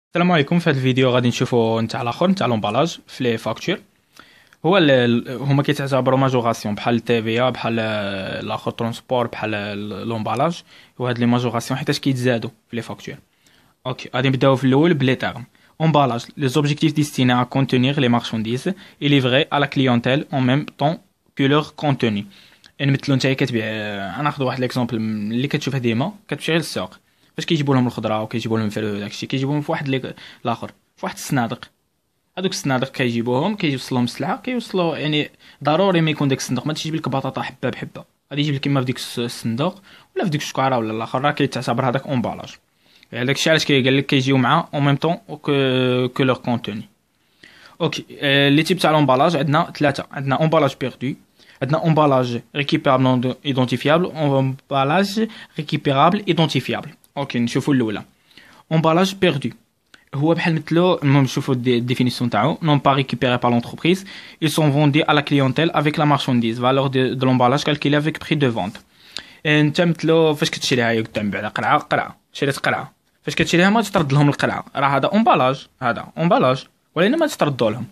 السلام عليكم. في هذا الفيديو غادي نشوفوا نتاع الاخر نتاع لومبالاج في لي فاكتور. هو هما كيتعتبروا ماجوراسيون بحال التي في ا بحال الاخر ترونسبور بحال لومبالاج. وهاد لي ماجوراسيون حيتاش كيتزادوا في لي فاكتور. اوكي غادي نبداو في الاول بلي تيرم. Emballage, les objectifs destinés à contenir les marchandises et livrer à la clientèle en même temps que leur contenu. يعني مثلو نتايا كتبيع، ناخذ واحد ليكزومبل اللي كتشوفها ديما كتمشي غير للسوق. فاش كيجيبوا لهم الخضره وكيجيبوا لهم الفرو داكشي كيجيبوهم في واحد الاخر في واحد الصنادق. هذوك الصنادق كيجيبوهم كيوصلهم السلعه كيوصلوا يعني ضروري ما يكون داك الصندوق ما تجيب لك بطاطا حبه بحبه، غادي يجيب لك اما في ديك الصندوق ولا في ديك الشكاره ولا الاخر، راه كيتعتبر هذاك امبالاج. يعني داكشي علاش كيقال لك كيجيو مع او ميم طون كو لور كونتوني. اوكي لي تيب تاع لومبالاج عندنا ثلاثه. عندنا امبالاج بيردو، عندنا امبالاج ريكيبيرابل نون ايدونتيفيابل، امبالاج ريكيبيرابل ايدونتيفيابل. اوكي نشوفوا الاولى امبالاج بيردو. هو بحال مثلو المهم نشوفوا الديفينيسيون تاعو non pas récupéré par l'entreprise, ils sont vendus à la clientèle avec la marchandise, valeur de l'emballage calculée avec prix de vente. انت مثلو فاش كتشريها قدام بعدا قرعه شريت قرعه، فاش كتشريها ما ترد لهم القرعه، راه هذا امبالاج، هذا امبالاج ولكن ما تردوا لهم،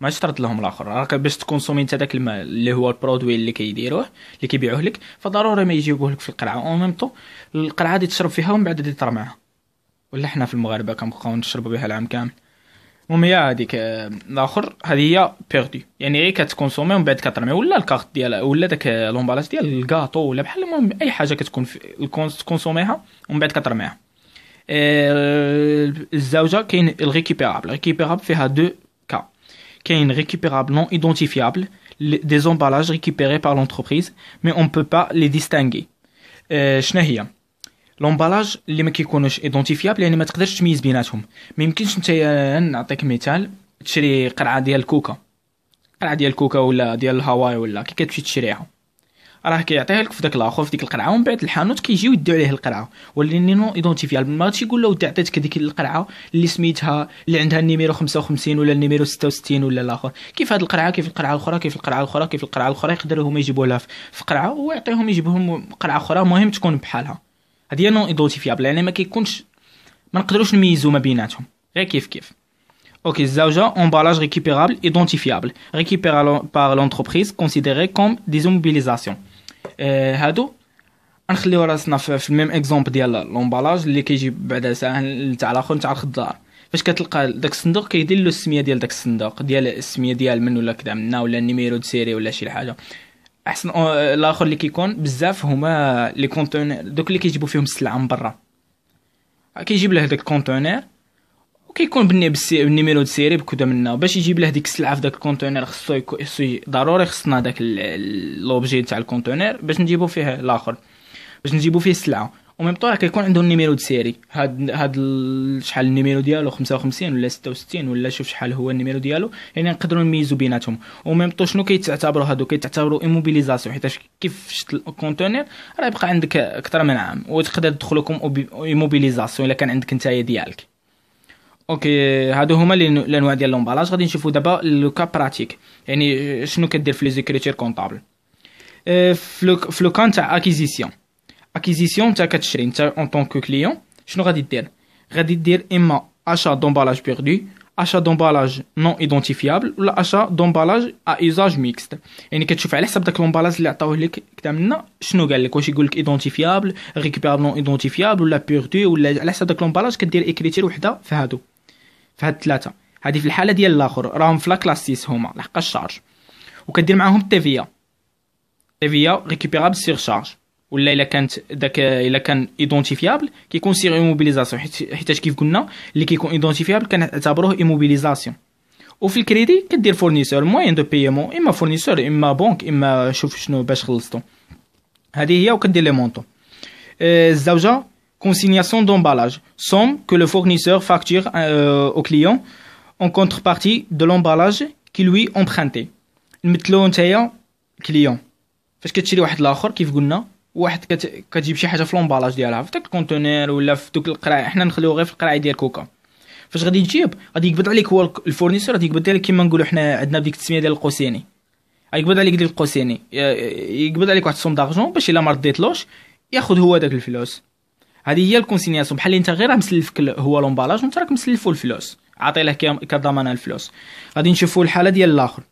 ما ترد لهم الاخر. راك باش تكونسومي انت داك الماء اللي هو البرودوي اللي كيديروه اللي كيبيعوه لك، فضروري ما يجيبوه لك في القرعه اون ميم طون القرعه دي تشرب فيها ومن بعد دي ترمعها، ولا حنا في المغاربه كنبقاو نشربوا بها العام كامل. المهم هي هذيك الاخر هذه هي بيردي، يعني غير كتكونسومي ومن بعد كترمي، ولا الكارت ديال ولا داك لومبالاج ديال الكاطو ولا بحال المهم اي حاجه كتكون تكونسوميها ومن بعد كترميها. الزوجه كاين الريكيبيرابل فيها دو كا. كاين récupérable non identifiable, des emballages récupérés par l'entreprise mais on peut pas les distinguer. شنو هي لومبالاج اللي ما كيكونوش ايدونتيفيابل، يعني ما تقدرش تميز بيناتهم. ما يمكنش انت نعطيك مثال تشري قرعه ديال كوكا، قرعه ديال كوكا ولا ديال الهواي ولا كي كتمشي تشريها راه كيعطيها لك في داك الاخر في ديك القرعه، ومن بعد الحانوت كيجيو يدوا عليه القرعه ولكن نو ايدونتيفيابل. ما غاديش يقول له ودي عطيتك هذيك القرعه اللي سميتها اللي عندها النيميرو 55 ولا النيميرو 66 ولا الاخر. كيف هذه القرعه كيف القرعه الاخرى كيف القرعه الاخرى كيف القرعه الاخرى، يقدروا هما يجيبوا لها في قرعه ويعطيهم يجيبوهم قرعه اخرى، المهم تكون بحالها. هذه نو ايدونتيفيابل يعني ما كيكونش، ما نقدروش نميزوا ما بيناتهم غير كيف. Ok, الزوجة emballage récupérable identifiable récupéré par l'entreprise considéré comme des immobilisations. هادو نخليو راسنا في الميم اكزومبل ديال لومبالاج اللي كيجي بعدا ساعه تاع الاخر تاع الخضار. فاش كتلقى داك الصندوق كيدير له السميه ديال داك الصندوق ديال السميه ديال من ولا كذا منا ولا النيميرو دو سيري ولا شي حاجه. احسن الاخر اللي كيكون بزاف هما لي كونتونير دوك اللي كيجيبوا فيهم السلعه من برا، كيجيب له داك الكونتونير وكيكون بالنيميرو دو سيري بكذا منا، باش يجيب له ديك السلعه في داك الكونتونير خصو ضروري خصنا داك لوبجي تاع الكونتونير باش نجيبو فيه الاخر، باش نجيبو فيه السلعه. وميم طون كيكون عنده النيميرو دو سيري، هاد شحال النيميرو ديالو 55 ولا 66 ولا شوف شحال هو النيميرو ديالو، يعني نقدروا نميزو بيناتهم. وميم طون شنو كيتعتبروا هادو كيتعتبروا ايموبيليزاسيون، حيت كيف شفت الكونتونير راه يبقى عندك اكثر من عام وتقدر تدخلكم ايموبيليزاسيون الا كان عندك نتايا ديالك. اوكي هادو هما الانواع ديال لومبالاج. غادي نشوفوا دابا لو كا براتيك، يعني شنو كدير في لي زيكريتير كونطابل. في لو كان تاع اكيزيسيون تاع كتشري انت اون طون كو كليون، شنو غادي دير؟ غادي دير اما اشا دومبالاج بيردو، اشا دومبالاج نون ايدونتيفيابل، ولا اشا دومبالاج ا ايزاج ميكست. يعني كتشوف على حسب داك لومبالاج اللي عطاوه لك كدا منا شنو قال لك، واش يقول لك ايدونتيفيابل ريكوبيرابل نون ايدونتيفيابل ولا بيردو، ولا على حسب داك لومبالاج كدير اكريتير وحده في هادو، في هاد الثلاثه. هذه في الحاله ديال الاخر راهم في لا كلاس 6 هما لحق الشارج، وكدير معاهم التيفيا ريكوبيرابل سير شارج، ولا الا كانت داك الا كان ايدونتيفيابل كيكون سير ايموبيليزاسيون، حيت كيف قلنا اللي كيكون ايدونتيفيابل كنعتبروه ايموبيليزاسيون. وفي الكريدي كدير فورنيسور موين دو بيمون، اما فورنيسور اما بنك اما شوف شنو باش خلصتو. هذه هي وكدير لي مونطو. الزوجه consignation d'emballage, somme que le fournisseur facture au client en contrepartie de l'emballage qui lui emprunté. مثلو نتايا كليون فاش كتشري واحد الاخر كيف قلنا واحد كتجيب شي حاجه في لومبالاج ديالها في داك الكونتينر ولا في دوك القراع، حنا نخليو غير في القراع ديال كوكا. فاش غادي تجيب غادي يقبض عليك هو الفورنيسور، غادي يقبض عليك كيما نقولوا حنا عندنا بديك التسميه ديال القوسيني، يقبض عليك ديال القوسيني، يقبض عليك واحد الصوم دارجون باش الا ما رديتلوش ياخذ هو داك الفلوس. هذه هي الكونسينياسيون، بحال اللي انت غير مسلفك هو لومبالاج وانت راك مسلفو الفلوس، عاطي له كضمانه الفلوس. غادي نشوفوا الحاله ديال الاخر،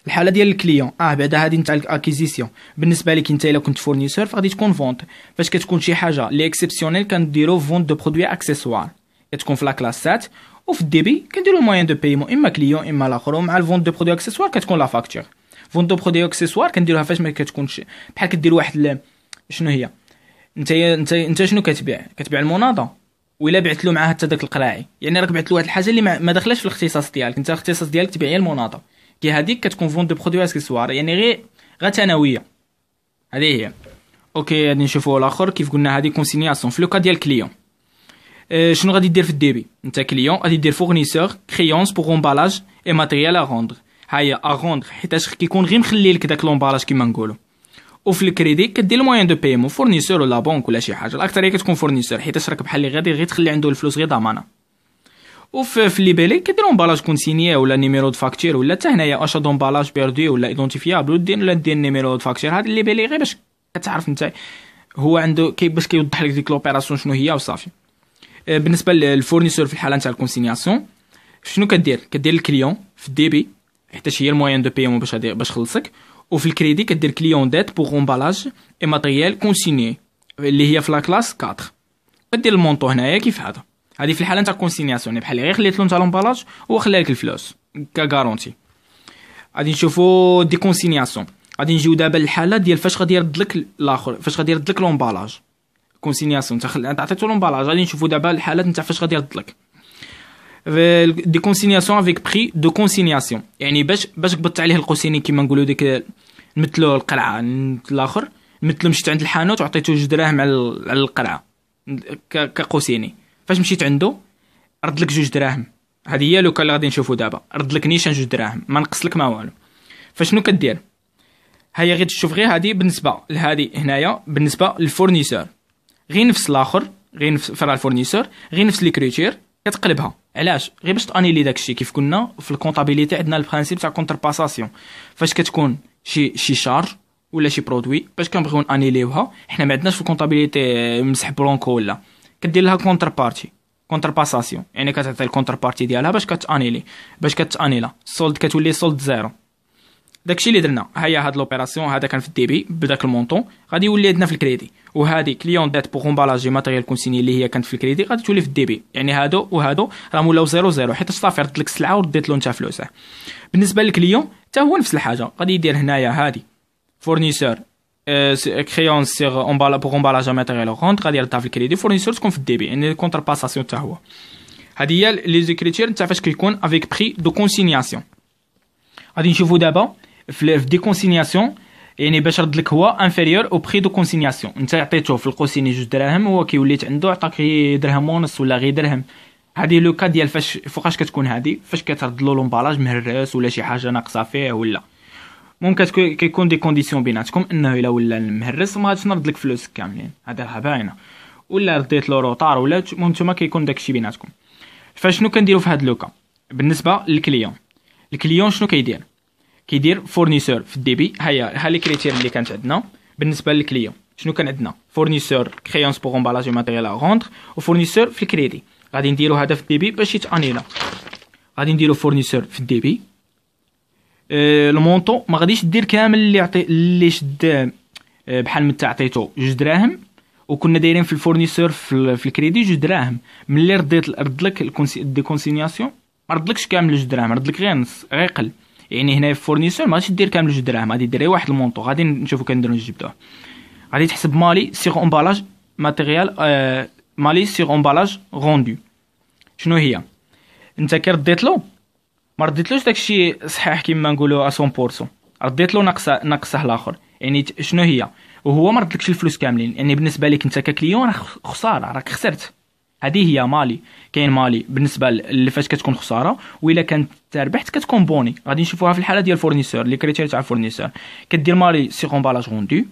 الحاله ديال الكليون. بعدا هذه نتاع الاكيزيسيون. بالنسبه لك انت الا كنت فورنيسور فغادي تكون فونت، فاش كتكون شي حاجه لي اكسبسيونيل كنديرو فونت دو برودوي اكسيسوار، كتكون في لا كلاسات. وفي الديبي كنديرو الموين دو بايمون اما كليون اما الاخر. ومع الفونت دو برودوي اكسيسوار كتكون لا فاكتور. فونت دو برودوي اكسيسوار كنديروها فاش ما كتكونش بحال كدير واحد شنو هي، انت شنو كتبيع المناضه، وإلا بعت له معاه حتى داك القراعي، يعني راك بعت له واحد الحاجه اللي ما داخلاش في الاختصاص ديالك. انت الاختصاص ديالك تبيع المناضه، كي هذيك كتكون فونت دو برودوي اكسيسوار، يعني غير ثانويه. هذه هي. اوكي غادي نشوفوا الاخر. كيف قلنا هذه كونسينياسيون في لوكا ديال كليون. شنو غادي دير في الديبي؟ انت كليون غادي دير فورنيسور كريونس بوغ امبالاج اي ماتيريال ا روندر. هيا ا روندر حيتاش كيكون غير مخلي لك داك لومبالاج كيما نقولوا. وفي الكريدي كدير الموين دو بايمون فورنيسور ولا بنك ولا شي حاجه. الاكثريه كتكون فورنيسور حيتاش راك بحال اللي غير تخلي عنده الفلوس غير ضمانه. وفي الليبيلي كدير امبالاج كونسينيي ولا نيميرو دو فاكتور، ولا حتى هنايا اشا دامبالاج بيردو ولا ايدونتيفيابل ولا دير نيميرو دو فاكتور. هاد الليبيلي غير باش كتعرف انت هو عنده باش كيوضح لك ديك لوبيراسيون شنو هي وصافي. بالنسبه للفورنيسور في الحاله نتاع الكونسينياسيون شنو كدير الكليون في الديبي حيتاش هي الموين دو بايمون باش خلصك. وفي الكريدي كدير كليون ديت بوغ امبالاج اي ماتيريال كونسينيي اللي هي في لا كلاس 4. كدير المونطو هنايا كيف هذا. هذه في الحاله نتاع الكونسينياسيون بحال غير خليت له نتاع لومبالاج هو خلى لك الفلوس كغارونتي. غادي نشوفوا دي كونسينياسيون. غادي نجيو دابا للحاله ديال فاش غادي يرد لك الاخر، فاش غادي يرد لك لومبالاج. كونسينياسيون انت عطيتو لومبالاج. غادي نشوفوا دابا الحالات نتاع فاش غادي يرد لك دي كونسينياسيون افيك بري دو كونسينياسيون، يعني باش قبضت عليه القوسيني كيما نقولوا ديك نمثلوا القرعه الاخر، نمثلوا مشيت عند الحانوت وعطيتو 2 دراهم على القرعه كقوسيني. فاش مشيت عنده رد لك 2 دراهم. هذه هي لوكا اللي غادي نشوفوا دابا. رد لك نيشان 2 دراهم، ما نقص لك ما والو. فشنو كدير؟ هيا غير تشوف غير هذه بالنسبه لهذه هنايا بالنسبه للفورنيسور غير نفس الاخر، غير نفس فرع الفورنيسور غير نفس ليكريتير كتقلبها. علاش؟ غير باش تانيلي داكشي. كيف قلنا في الكونطابيليتي عندنا البرانسيپ تاع كونترباساسيون. فاش كتكون شي شارج ولا شي برودوي باش كنبغيو انيليوها، حنا ما عندناش في الكونطابيليتي مسح بلونكو ولا كدير لها كونتر بارتي كونترباساسيون، يعني كتعطي الكونتر بارتي ديالها باش كتانيلا السولد كتولي سولد زيرو. داكشي اللي درنا. هيا هاد لوبيراسيون هذا كان في الديبي بداك المونطون غادي يولي عندنا في الكريدي. وهذه كليون دات بوغ امبالاجي ماتيريال كونسيني اللي هي كانت في الكريدي غادي تولي في الديبي، يعني هادو وهادو راهم ولاو 0 حيت صافي رد لك السلعه ورديت له انت فلوسه. بالنسبه للكليون حتى هو نفس الحاجه. غادي يدير هنايا هذه فورنيسور كريون سيغ امبالا بوغ امبالاج ماتيريال كونت غادي يردها في الكريدي. فورنيسور تكون في الديبي، يعني كونتر باساسيون حتى هو. هذه هي لي زيكريتير نتاع فاش كيكون افيك بري دو كونسينياسيون. غادي نشوفوا دابا في دي كونسينياسيون، يعني باش رد لك هو انفيريور او بري دو كونسينياسيون. انت عطيتوه في القوسيني 2 دراهم هو كيوليت عنده عطاك غير درهم ونص ولا غير درهم. هذه لو كا ديال فوقاش كتكون هذه فاش كترد له لومبالاج مهرس ولا شي حاجه ناقصه فيه، ولا ممكن كيكون دي كونديسيون بيناتكم انه الا ولا مهرس ما غاديش نرد لك فلوس كاملين، هذا راه باينه. ولا رديت له روطار ولا نتوما كيكون داكشي بيناتكم. فشنو كنديروا في هذا لوكا بالنسبه للكليون؟ الكليون شنو كيدير فورنيسور في الديبي. ها لي كريتير اللي كانت عندنا بالنسبه للكليون. شنو كان عندنا؟ فورنيسور كريونس بوغ امبالاج ماتيريال ا روندر، وفورنيسور في الكريدي. غادي نديروا هذا في الديبي باش يتانيلا. غادي نديروا فورنيسور في الديبي. المونطو ما غاديش دير كامل اللي شد بحال متى عطيتو 2 دراهم وكنا دايرين في الفورنيسور في الكريدي 2 دراهم. ملي رد لك دي كونسينياسيون ما ردلكش كامل 2 دراهم، رد لك غير نص غير قل. يعني هنا في الفورنيسور ما غاديش دير كامل 2 دراهم، غادي دير واحد المونطو. غادي نشوفوا كنديروا نجبدوه. غادي تحسب مالي سيغ امبالاج ماتيريال مالي سيغ امبالاج روندو. شنو هي؟ انت كي رديت له ما رديتلوش داكشي صحيح كيما نقولوا 100%، رديت له ناقصه الاخر. يعني شنو هي؟ وهو ما ردلكش الفلوس كاملين، يعني بالنسبه لك انت ككليون راه خساره، راك خسرت. هذه هي مالي. كاين مالي بالنسبه لفاش كتكون خساره، والا كانت ربحت كتكون بوني. غادي نشوفوها في الحاله ديال الفورنيسور. لي كريتير تاع الفورنيسور كدير مالي سيغ امبالاج روندو،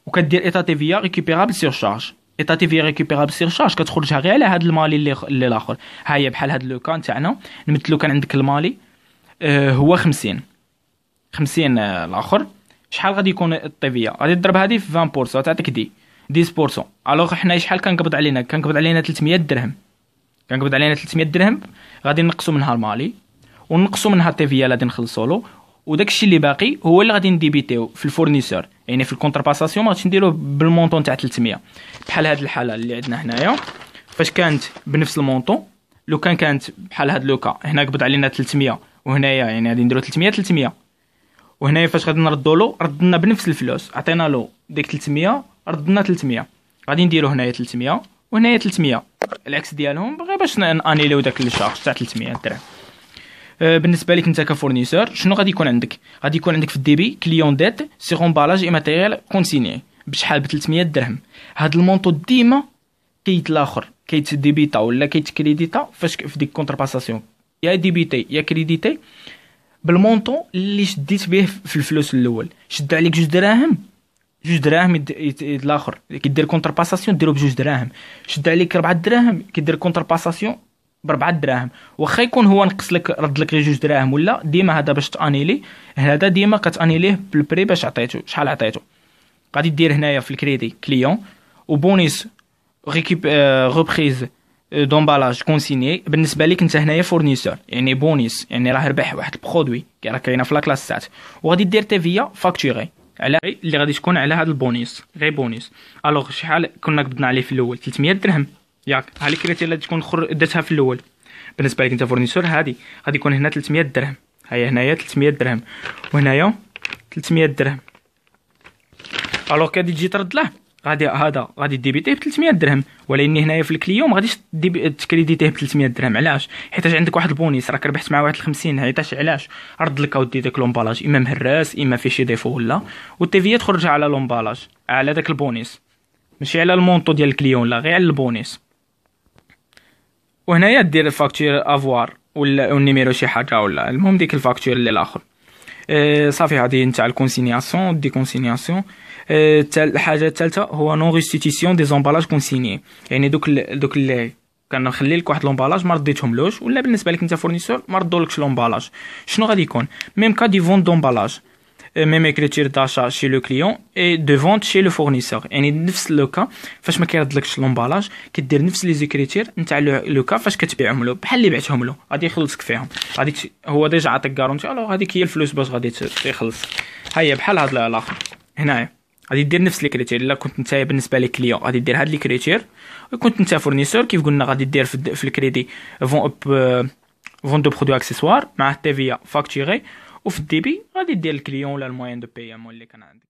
وكدير ايتا تي فيا ريكوبيرابل سير شارج. ايتا تي فيا ريكوبيرابل سير شارج كتخرجها غير على هذا المالي اللي الاخر. ها هي بحال هذا لو كان تاعنا نمثلو كان عندك المالي هو 50 الاخر. شحال غادي يكون الطيفيه؟ غادي تضرب هذه في 20% تعطيك دي. 10%. الوغ حنا شحال كنقبض علينا؟ كنقبض علينا 300 درهم. كنقبض علينا 300 درهم، غادي نقصوا منها المالي ونقصوا منها التيفيا اللي غادي نخلصوا له، وداك الشيء اللي باقي هو اللي غادي نديبيتيو في الفورنيسور. يعني في الكونترباساسيون ما غاديش نديروه بالمونطون تاع 300 بحال هاد الحاله اللي عندنا هنايا فاش كانت بنفس المونطون. لو كانت بحال هاد لوكا هنا قبض علينا 300 وهنايا يعني غادي نديرو 300 وهنايا فاش غادي نردو له ردنا بنفس الفلوس، عطينا له ديك 300 ردنا 300، غادي نديرو هنايا 300 وهنايا 300 العكس ديالهم غير باش انيليو داك الشارج تاع 300 درهم. بالنسبه لك انت كفورنيسور شنو غادي يكون عندك؟ غادي يكون عندك في الديبي كليون ديت سيغ امبالاج اي ماتيريال كونسيني بشحال ب 300 درهم. هاد المونطو ديما كيتلاخر كيتديبيتا ولا كيتكريديتا فاش في ديك كونترباساسيون يا ديبيتي يا كريديتي بالمونطون اللي شديت به في الفلوس الاول. شد عليك 2 دراهم، 2 دراهم الاخر كيدير كونترباساسيون ديرو ب2 دراهم. شد عليك 4 دراهم كيدير كونترباساسيون ب4 دراهم. واخا يكون هو نقص لك رد لك غير 2 دراهم ولا ديما هذا باش تانيلي، هذا ديما كتانيليه بالبري باش عطيتو شحال عطيتو. غادي دير هنايا في الكريدي كليون وبونيس ريبريز دومبالاج كونسيني. بالنسبه لك انت هنايا فورنيسور يعني بونيس، يعني راه ربح واحد البرودوي راه كاينه في لاكلاس تاعك، وغادي دير تيفيا فاكتوري على اللي غادي تكون على هذا البونيس غير بونيس. الوغ شحال كنا قبضنا عليه في الاول؟ 300 درهم ياك. ها الكريتير اللي تكون درتها في الاول بالنسبه لك انت فورنيسور هادي غادي يكون هنا 300 درهم. هيا هنايا 300 درهم وهنايا 300 درهم. الوغ كادي تجي ترد له هذا غادي ديبيتيه ب 300 درهم، ولكن هنايا في الكليون ما غاديش تكريديتيه ب 300 درهم. علاش؟ حيت عندك واحد البونيس راك ربحت مع واحد 50. حيتاش علاش؟ رد لك اودي داك لومبالاج اما مهراس اما فيه شي ديفو ولا، والتيفيه تخرج على لومبالاج على داك البونيس ماشي على المونطو ديال الكليون لا غير على البونيس. وهنايا دير فاكتور افوار ولا النيميرو شي حاجه ولا المهم ديك الفاكتور اللي الاخر. صافي هذه نتاع الكونسينياسيون دي كونسينياسيون. الحاجه الثالثه هو نون ريستيتيسيون دي زومبالاج كونسيني، يعني دوك اللي كنخلي لك واحد لومبالاج ما رديتهملوش ولا بالنسبه لك انت فورنيسور ما ردولكش لومبالاج. شنو غادي يكون؟ ميم كا دي فون دومبالاج ميم écriture d'achat chez le client et de vente chez le fournisseur. يعني نفس لوكا فاش ما كيردلكش لومبالاج كدير نفس لي زيكريتير نتاع لوكا فاش كتبيعهم له بحال اللي بعتهم له غادي يخلصك فيهم. غادي هو ديجا عطاك كارونتي الو هذيك هي الفلوس باش غادي يخلص. هيا بحال هذا الاخر هنايا غادي دير نفس لي كريتير. الا كنت نتايا بالنسبه لي كليون غادي دير هاد لي كريتير، وكنت نتا فورنيسور كيف قلنا غادي دير في الكريدي فون دو برودوي اكسسوار مع التيفيا فاكتوري، وفي الديبي غادي دير الكليون ولا الموين دو بي ام اللي كان عندك.